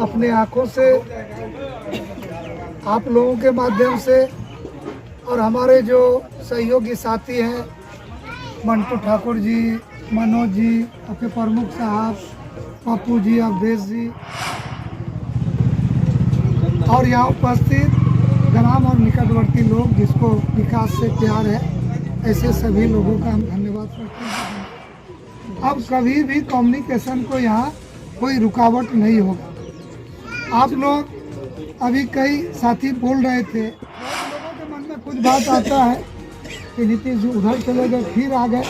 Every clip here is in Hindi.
अपने आँखों से आप लोगों के माध्यम से और हमारे जो सहयोगी साथी हैं मंटू ठाकुर जी, मनोज जी, आपके प्रमुख साहब, पप्पू जी, अवधेश जी और यहाँ उपस्थित ग्राम और निकटवर्ती लोग जिसको विकास से प्यार है, ऐसे सभी लोगों का हम धन्यवाद करते हैं। अब कभी भी कम्युनिकेशन को यहाँ कोई रुकावट नहीं होगा। आप लोग अभी कई साथी बोल रहे थे, लोगों के मन में कुछ बात आता है कि नीतीश जी उधर चले गए फिर आ गए,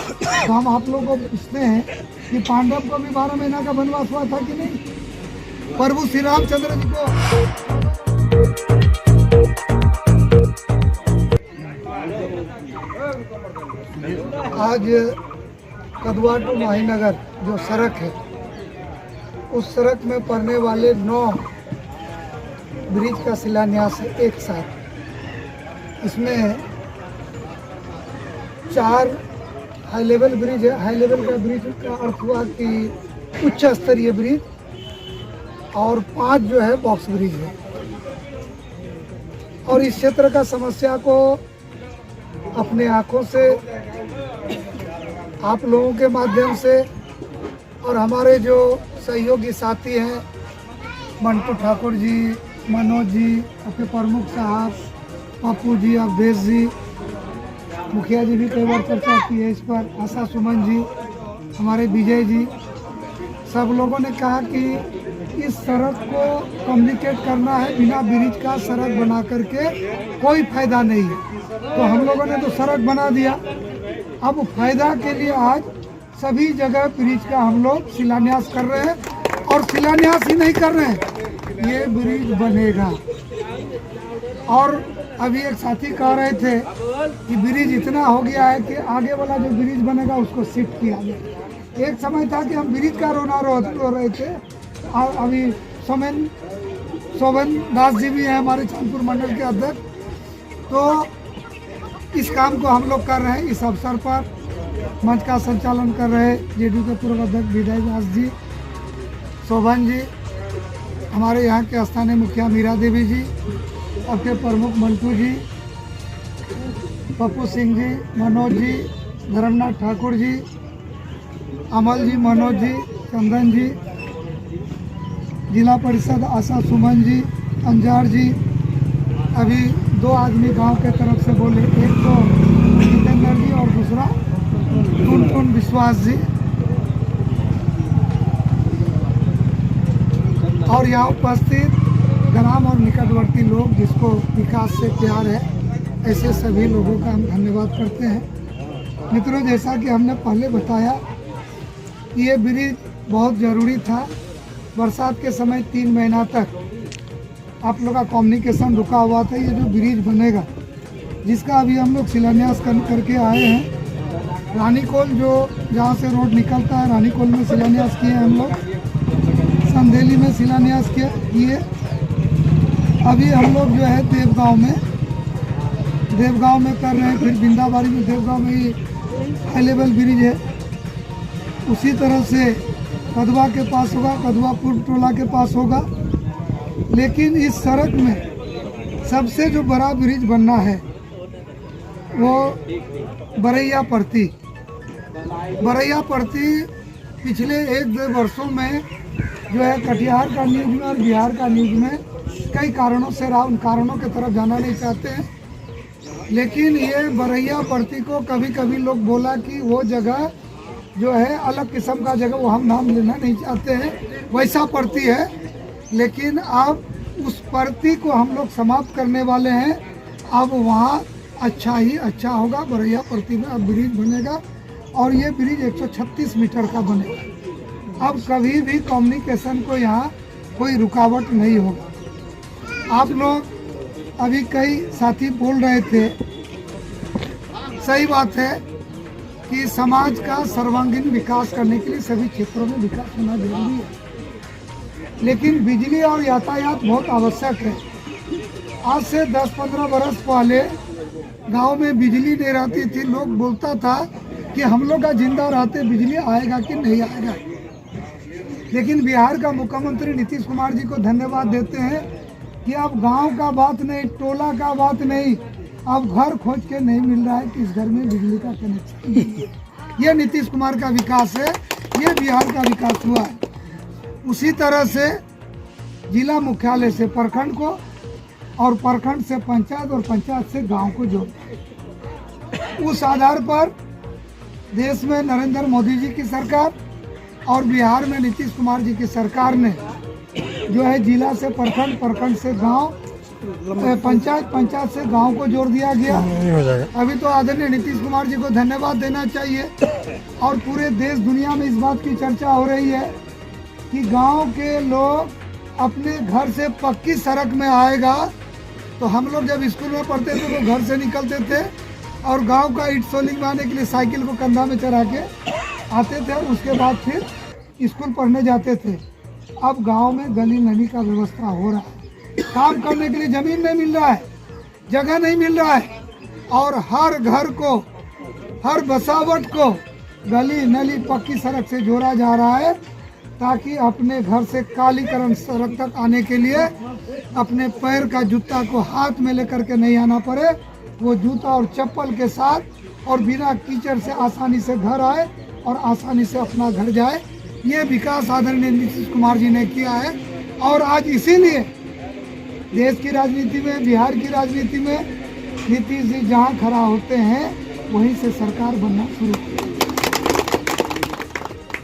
तो हम आप लोगों को पूछते हैं कि पांडव को भी 12 महीना का वनवास हुआ था कि नहीं? प्रभु श्री रामचंद्र जी को आज कदवा टू माहीनगर जो सड़क है, उस सड़क में पड़ने वाले 9 ब्रिज का शिलान्यास है एक साथ। इसमें 4 हाई लेवल ब्रिज है। हाई लेवल का ब्रिज का अर्थ हुआ कि उच्च स्तरीय ब्रिज, और 5 जो है बॉक्स ब्रिज है। और इस क्षेत्र का समस्या को अपने आँखों से आप लोगों के माध्यम से और हमारे जो सहयोगी साथी हैं मंटू ठाकुर जी, मनोज जी, आपके प्रमुख साहब, पप्पू जी, अवधेश जी, मुखिया जी भी कई बार चर्चा की है इस पर, आशा सुमन जी, हमारे विजय जी, सब लोगों ने कहा कि इस सड़क को कम्युनिकेट करना है, बिना ब्रिज का सड़क बना करके कोई फायदा नहीं है। तो हम लोगों ने तो सड़क बना दिया, अब फायदा के लिए आज सभी जगह ब्रिज का हम लोग शिलान्यास कर रहे हैं। और शिलान्यास ही नहीं कर रहे हैं, ये ब्रिज बनेगा। और अभी एक साथी कह रहे थे कि ब्रिज इतना हो गया है कि आगे वाला जो ब्रिज बनेगा उसको शिफ्ट किया गया। एक समय था कि हम ब्रिज का रोना रो रहे थे, और अभी शोभन दास जी भी हैं हमारे चांदपुर मंडल के अध्यक्ष, तो इस काम को हम लोग कर रहे हैं। इस अवसर पर मंच का संचालन कर रहे जेडीयू के पूर्व अध्यक्ष विजय दास जी, शोभन जी, हमारे यहाँ के स्थानीय मुखिया मीरा देवी जी, आपके प्रमुख मंटू जी, पप्पू सिंह जी, मनोज जी, धर्मनाथ ठाकुर जी, अमल जी, मनोज जी, चंदन जी, जिला परिषद आशा सुमन जी, अंजार जी, अभी 2 आदमी गांव के तरफ से बोले, एक तो जितेंद्र जी और दूसरा टुन विश्वास जी। और यहाँ उपस्थित ग्राम और निकटवर्ती लोग जिसको विकास से प्यार है, ऐसे सभी लोगों का हम धन्यवाद करते हैं। मित्रों, जैसा कि हमने पहले बताया, ये ब्रिज बहुत ज़रूरी था। बरसात के समय 3 महीना तक आप लोग का कम्युनिकेशन रुका हुआ था। ये जो ब्रिज बनेगा, जिसका अभी हम लोग शिलान्यास करके आए हैं, रानीकोल जो जहाँ से रोड निकलता है, रानीकोल में शिलान्यास किए हम लोग, संधेली में शिलान्यास किए। अभी हम लोग जो है देवगांव में कर रहे हैं, फिर बिंदाबाड़ी में देवगांव में ही हाई लेवल ब्रिज है। उसी तरह से कदवा के पास होगा, कदवा पूर्व टोला के पास होगा। लेकिन इस सड़क में सबसे जो बड़ा ब्रिज बनना है वो बरैया पड़ती पिछले 1-2 वर्षों में जो है कटिहार का न्यूज़ में और बिहार का न्यूज़ में कई कारणों से रहा, उन कारणों की तरफ जाना नहीं चाहते हैं। लेकिन ये बरैया पड़ती को कभी कभी लोग बोला कि वो जगह जो है अलग किस्म का जगह, वो हम नाम लेना नहीं चाहते हैं, वैसा पड़ती है। लेकिन अब उस पड़ती को हम लोग समाप्त करने वाले हैं। अब वहाँ अच्छा ही अच्छा होगा। बरैया पड़ती में अब ब्रिज बनेगा, और ये ब्रिज 136 मीटर का बनेगा। अब कभी भी कम्युनिकेशन को यहाँ कोई रुकावट नहीं होगा। आप लोग अभी कई साथी बोल रहे थे, सही बात है कि समाज का सर्वांगीण विकास करने के लिए सभी क्षेत्रों में विकास होना जरूरी है, लेकिन बिजली और यातायात बहुत आवश्यक है। आज से 10-15 बरस पहले गांव में बिजली नहीं रहती थी, लोग बोलता था कि हम लोग का जिंदा रहते बिजली आएगा कि नहीं आएगा। लेकिन बिहार का मुख्यमंत्री नीतीश कुमार जी को धन्यवाद देते हैं कि अब गांव का बात नहीं, टोला का बात नहीं, अब घर खोज के नहीं मिल रहा है कि इस घर में बिजली का कनेक्शन नहीं है। ये नीतीश कुमार का विकास है, ये बिहार का विकास हुआ है। उसी तरह से जिला मुख्यालय से प्रखंड को और प्रखंड से पंचायत और पंचायत से गांव को जोड़ना है। उस आधार पर देश में नरेंद्र मोदी जी की सरकार और बिहार में नीतीश कुमार जी की सरकार ने जो है जिला से प्रखंड, प्रखंड से गांव, पंचायत, पंचायत से गांव को जोड़ दिया गया। अभी तो आदरणीय नीतीश कुमार जी को धन्यवाद देना चाहिए और पूरे देश दुनिया में इस बात की चर्चा हो रही है कि गांव के लोग अपने घर से पक्की सड़क में आएगा। तो हम लोग जब स्कूल में पढ़ते थे तो घर से निकलते थे और गांव का ईट सोलिंग में आने के लिए साइकिल को कंधा में चढ़ा के आते थे और उसके बाद फिर स्कूल पढ़ने जाते थे। अब गांव में गली नली का व्यवस्था हो रहा है, काम करने के लिए जमीन नहीं मिल रहा है, जगह नहीं मिल रहा है और हर घर को, हर बसावट को गली नली पक्की सड़क से जोड़ा जा रहा है ताकि अपने घर से कालीकरण सड़क तक आने के लिए अपने पैर का जूता को हाथ में लेकर के नहीं आना पड़े, वो जूता और चप्पल के साथ और बिना कीचड़ से आसानी से घर आए और आसानी से अपना घर जाए। ये विकास आदरणीय नीतीश कुमार जी ने किया है और आज इसीलिए देश की राजनीति में, बिहार की राजनीति में नीतीश जी जहाँ खड़ा होते हैं वहीं से सरकार बनना शुरू की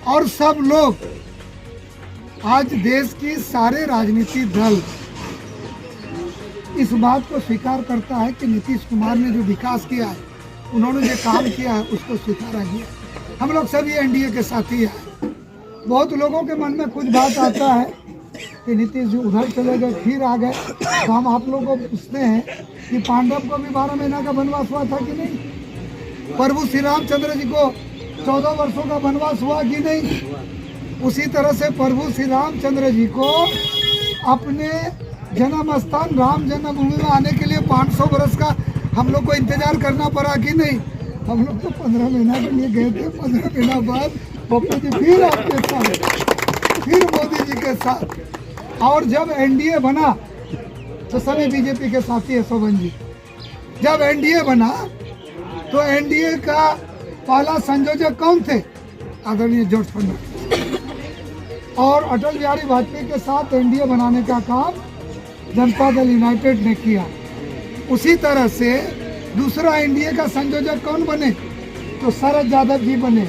और सब लोग, आज देश की सारे राजनीतिक दल इस बात को स्वीकार करता है कि नीतीश कुमार ने जो विकास किया है, उन्होंने जो काम किया है उसको स्वीकारा गया। हम लोग सभी एनडीए के साथी हैं। बहुत लोगों के मन में कुछ बात आता है कि नीतीश जी उधर चले गए फिर आ गए, तो हम आप लोगों को पूछते हैं कि पांडव को भी 12 महीना का वनवास हुआ था कि नहीं? प्रभु श्री रामचंद्र जी को 14 वर्षों का वनवास हुआ कि नहीं? उसी तरह से प्रभु श्री रामचंद्र जी को अपने जन्म स्थान राम जन्मभूमि में आने के लिए 500 वर्ष का हम लोग को इंतजार करना पड़ा कि नहीं? हम लोग तो 15 महीना के लिए गए थे, 15 महीना बाद पप्पू जी फिर आपके साथ, फिर मोदी जी के साथ। और जब एनडीए बना तो सभी बीजेपी के साथी है शोभन जी। जब एनडीए बना तो एनडीए का पहला संयोजक कौन थे? आदरणीय जॉर्ज फर्नांडिस। और अटल बिहारी वाजपेयी के साथ एनडीए बनाने का काम जनता दल यूनाइटेड ने किया। उसी तरह से दूसरा एनडीए का संयोजक कौन बने? तो शरद यादव जी बने।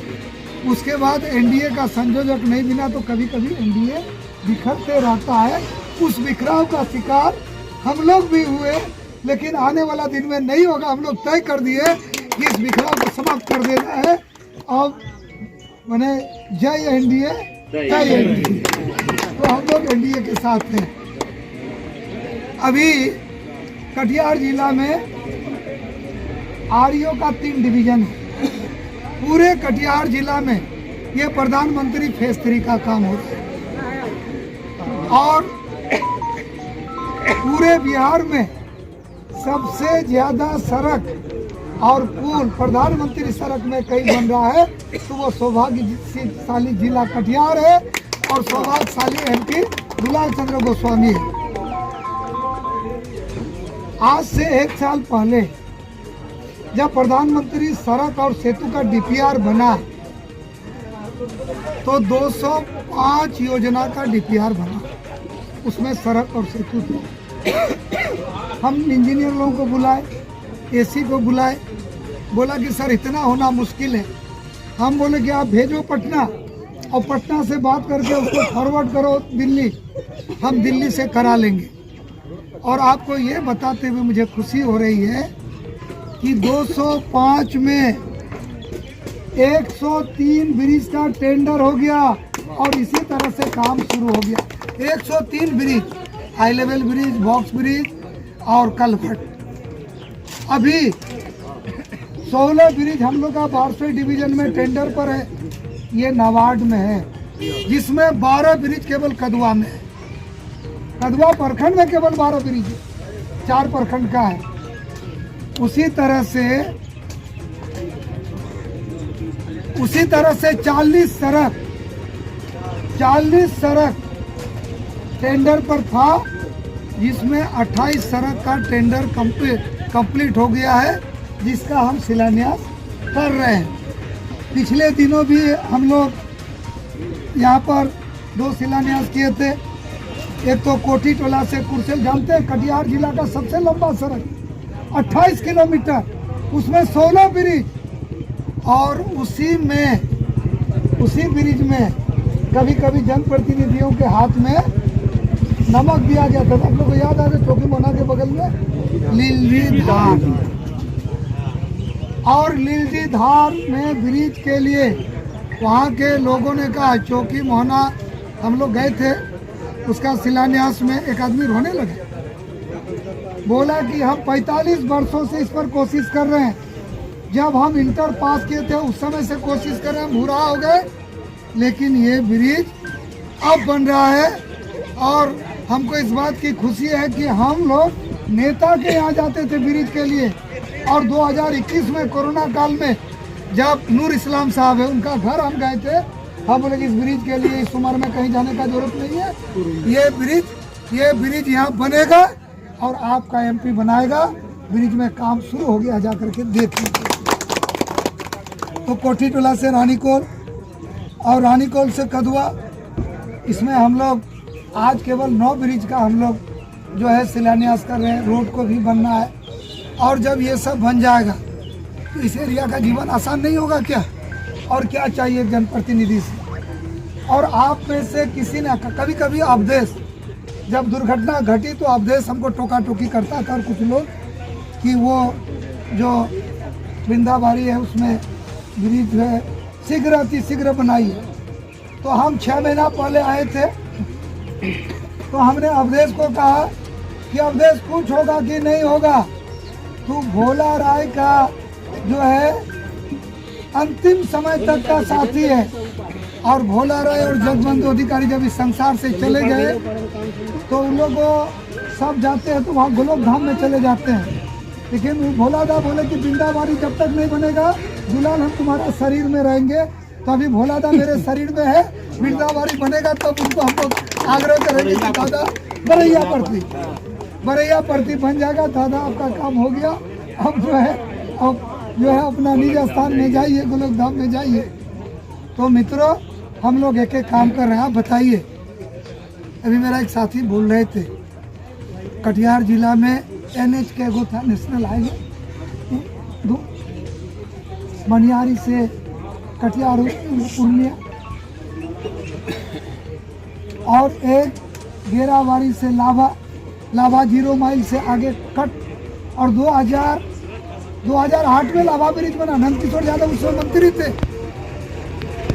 उसके बाद एनडीए का संयोजक नहीं मिला तो कभी कभी एनडीए बिखरते रहता है। उस बिखराव का शिकार हम लोग भी हुए, लेकिन आने वाला दिन में नहीं होगा। हम लोग तय कर दिए कि इस बिखराव को समाप्त कर देना है। अब मैंने जय एनडीए, जय एनडीए। तो हम लोग एनडीए के साथ हैं। अभी कटिहार जिला में आरईओ का 3 डिवीजन है। पूरे कटिहार जिला में ये प्रधानमंत्री फेज 3 का काम हो रहा है और पूरे बिहार में सबसे ज्यादा सड़क और पुल प्रधानमंत्री सड़क में कहीं बन रहा है तो वो सौभाग्यशाली जिला कटिहार है और सौभाग्यशाली एमपी दुलाल चंद्र गोस्वामी है। आज से 1 साल पहले जब प्रधानमंत्री सड़क और सेतु का डीपीआर बना तो 205 योजना का डीपीआर बना, उसमें सड़क और सेतु थे। हम इंजीनियर लोगों को बुलाए, एसी को बुलाए, बोला कि सर इतना होना मुश्किल है। हम बोले कि आप भेजो पटना और पटना से बात करके उसको फॉरवर्ड करो दिल्ली, हम दिल्ली से करा लेंगे। और आपको ये बताते हुए मुझे खुशी हो रही है कि 205 में 103 ब्रिज का टेंडर हो गया और इसी तरह से काम शुरू हो गया। 103 bridge, high level bridge, box bridge और कलभट। अभी 16 ब्रिज हम लोग का 12वें डिवीजन में टेंडर पर है, ये नाबार्ड में है, जिसमें 12 ब्रिज केवल कदवा में है। कदवा प्रखंड में केवल 12 ब्रिज है, 4 प्रखंड का है। उसी तरह से 40 सड़क 40 सड़क टेंडर पर था, जिसमें 28 सड़क का टेंडर कंप्लीट हो गया है, जिसका हम शिलान्यास कर रहे हैं। पिछले दिनों भी हम लोग यहाँ पर 2 शिलान्यास किए थे। एक तो कोठी टोला से कुरसेल, जानते हैं कटिहार जिला का सबसे लंबा सड़क 28 किलोमीटर, उसमें 16 ब्रिज, और उसी ब्रिज में कभी कभी जनप्रतिनिधियों के हाथ में नमक दिया गया था। आप लोग को याद आ रहा है, चौकी मोना के बगल में लीलजी धार, और लीलजी धार में ब्रिज के लिए वहाँ के लोगों ने कहा, चौकी मोहना हम लोग गए थे, उसका शिलान्यास में एक आदमी रोने लगे, बोला कि हम 45 वर्षों से इस पर कोशिश कर रहे हैं। जब हम इंटर पास किए थे उस समय से कोशिश कर रहे हैं, बुरा हो गए, लेकिन ये ब्रिज अब बन रहा है। और हमको इस बात की खुशी है कि हम लोग नेता के यहाँ जाते थे ब्रिज के लिए, और 2021 में कोरोना काल में जब नूर इस्लाम साहब है, उनका घर हम गए थे, हम बोले कि इस ब्रिज के लिए इस उम्र में कहीं जाने का जरूरत नहीं है, ये ब्रिज यहाँ बनेगा और आपका एमपी बनाएगा। ब्रिज में काम शुरू हो गया, जा करके देख लीजिए। तो कोठी टोला से रानीकोल और रानीकोल से कदुआ, इसमें हम लोग आज केवल 9 ब्रिज का हम लोग जो है शिलान्यास कर रहे हैं। रोड को भी बनना है, और जब ये सब बन जाएगा तो इस एरिया का जीवन आसान नहीं होगा क्या? और क्या चाहिए जनप्रतिनिधि से? और आप में से किसी ने कभी कभी अवधेश, जब दुर्घटना घटी तो अवधेश हमको टोका टोकी करता था, और कुछ लोग कि वो जो बिंदाबारी है उसमें ब्रिज जो है शीघ्र बनाइए। तो हम 6 महीना पहले आए थे, तो हमने अवधेश को कहा कि अवधेश कुछ होगा कि नहीं होगा, तू भोला राय का जो है अंतिम समय तक का साथी है। और भोला राय और जगबंधु अधिकारी जब इस संसार से चले गए तो उन लोग सब जाते हैं तो वहाँ गोलोक धाम में चले जाते हैं, लेकिन वो भोला दा बोले कि बिंदाबारी जब तक नहीं बनेगा दुलाल हम तुम्हारा शरीर में रहेंगे। तो अभी भोला दा मेरे शरीर में है, बिंदाबारी बनेगा तब तो उनको हम लोग आग्रह करेंगे कि दादा बरैया प्रति बन जाएगा। दादा आपका काम हो गया, अब जो है अपना निज स्थान में जाइए, गोलोक धाम में जाइए। तो मित्रों, हम लोग एक एक काम कर रहे हैं। आप बताइए, अभी मेरा एक साथी बोल रहे थे कटिहार जिला में NH के एगो था, नेशनल हाईवे मनियारी से कटिहार पूर्णिया, और एक गेरावारी से लाभा 0 माइल से आगे कट, और 2008 में लाभा ब्रिज बना। नंदकिशोर यादव उसमें मंत्री थे,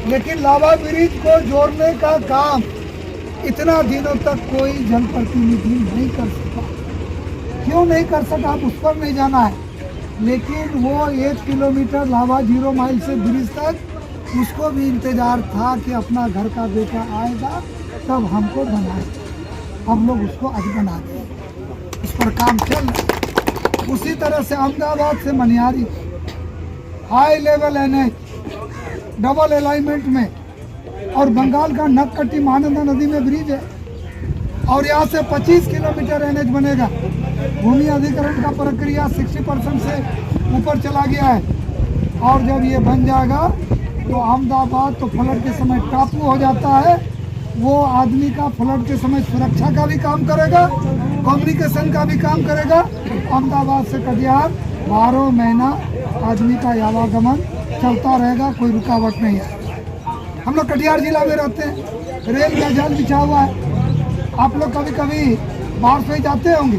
लेकिन लाभा ब्रिज को जोड़ने का काम इतना दिनों तक कोई जनप्रतिनिधि नहीं कर सका। क्यों नहीं कर सका, आप उस पर नहीं जाना है, लेकिन वो 1 किलोमीटर लाभा 0 माइल से ब्रिज तक, उसको भी इंतजार था कि अपना घर का बेटा आएगा तब हमको बनाए। हम लोग उसको आज बना दें, उस पर काम चल रहा है। उसी तरह से अहमदाबाद से Maniyari high level NH double alignment में, और बंगाल का नककटी महानंदा नदी में ब्रिज है, और यहाँ से 25 किलोमीटर NH बनेगा। भूमि अधिग्रहण का प्रक्रिया 60% से ऊपर चला गया है, और जब ये बन जाएगा तो अहमदाबाद तो फ्लड के समय टापू हो जाता है। वो आदमी का फ्लड के समय सुरक्षा का भी काम करेगा, कम्युनिकेशन का भी काम करेगा। अहमदाबाद से कटिहार 12 महीना आदमी का आवागमन चलता रहेगा, कोई रुकावट नहीं है। हम लोग कटिहार जिला में रहते हैं, रेल का जाल बिछा हुआ है। आप लोग कभी कभी बाहर से जाते होंगे,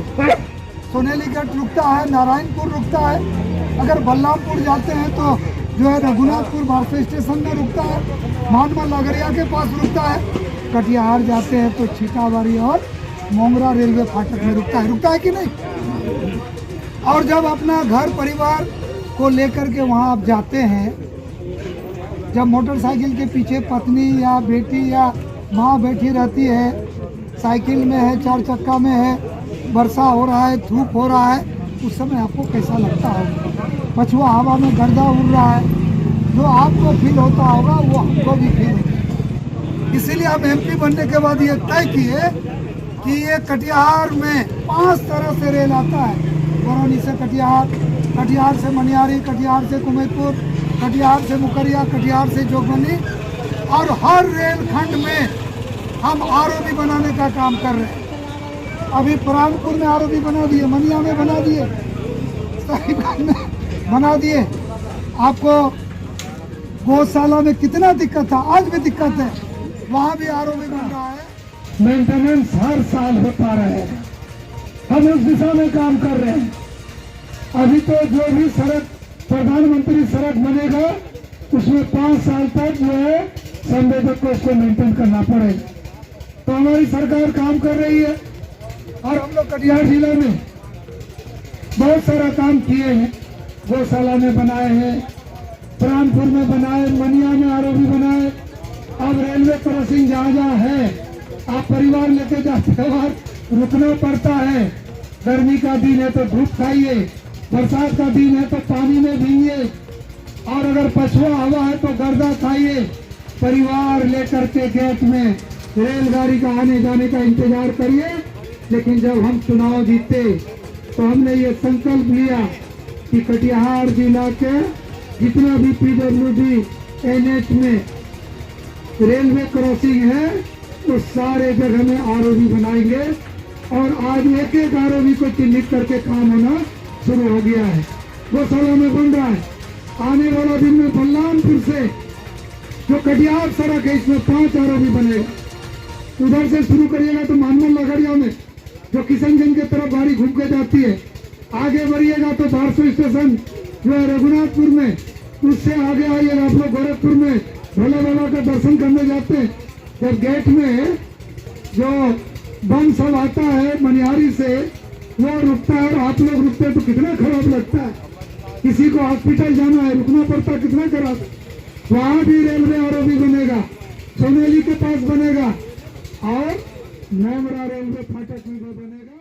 सोनेलीगढ़ रुकता है, नारायणपुर रुकता है। अगर बलरामपुर जाते हैं तो जो है रघुनाथपुर भारत स्टेशन में रुकता है, मानवा लगरिया के पास रुकता है। कटिहार जाते हैं तो छिटावारी और मोंगरा रेलवे फाटक में रुकता है कि नहीं? और जब अपना घर परिवार को लेकर के वहाँ आप जाते हैं, जब मोटरसाइकिल के पीछे पत्नी या बेटी या माँ बैठी रहती है, साइकिल में है, 4 चक्का में है, वर्षा हो रहा है, धूप हो रहा है, उस समय आपको कैसा लगता होगा? पछुआ हवा में गर्दा उड़ रहा है, जो आपको फील होता होगा वो हमको भी फील होता है। इसीलिए हम एमपी बनने के बाद ये तय किए कि ये कटिहार में 5 तरह से रेल आता है। बरौनी से कटिहार, कटिहार से मनियारी, कटिहार से कुमेदपुर, कटिहार से मुकरिया, कटिहार से जोगबनी, और हर रेल खंड में हम आरओबी बनाने का काम कर रहे हैं। अभी प्राणपुर में आरओबी बना दिए, मनिया में बना दिए, साहिबगंज में बना दिए। आपको गौशाला में कितना दिक्कत था, आज भी दिक्कत है, वहाँ भी आरओबी बन रहा है। मेंटेनेंस हर साल होता रहेगा, हम उस दिशा में काम कर रहे हैं। अभी तो जो भी सड़क प्रधानमंत्री सड़क बनेगा उसमें 5 साल तक जो है संवेदक को उसको मेंटेन करना पड़ेगा। तो हमारी सरकार काम कर रही है और हम लोग कटिहार जिला में बहुत सारा काम किए हैं। गौशाला में बनाए हैं, प्राणपुर में बनाए, मनिया में आरओबी बनाए। अब रेलवे क्रॉसिंग जहाँ जहाँ है आप परिवार लेके जाते हो, रुकना पड़ता है। गर्मी का दिन है तो धूप खाइए, बरसात का दिन है तो पानी में भीगिए, और अगर पछुआ हवा है तो गर्दा खाइए। परिवार लेकर के गेट में रेलगाड़ी का आने जाने का इंतजार करिए। लेकिन जब हम चुनाव जीते तो हमने ये संकल्प लिया कि कटिहार जिला के जितना भी पीडब्ल्यूडी एनएच में रेलवे क्रॉसिंग है उस सारे जगह में आरओबी बनाएंगे। और आज एक एक आरओबी को चिन्हित करके काम होना शुरू हो गया है। गौशाला में बन रहा है। आने वाला दिन में बलरामपुर से जो कटिहार सड़क है इसमें 5 आरओबी बनेगा। उधर से शुरू करिएगा तो मानमल लगड़िया में जो किशनगंज की तरफ गाड़ी घूम के जाती है, आगे बढ़िएगा तो 1200 स्टेशन जो है रघुनाथपुर में, उससे आगे आइएगा आप लोग गोरखपुर में भोले बाबा का दर्शन करने जाते हैं। जब गेट में जो बम सब आता है मनिहारी से वो रुकता है और आप लोग रुकते हैं तो कितना खराब लगता है। किसी को हॉस्पिटल जाना है रुकना पड़ता है, कितना खराब। वहाँ भी रेलवे आरओबी बनेगा, सोनेली के पास बनेगा और नैमरा रेलवे फाटक में बनेगा।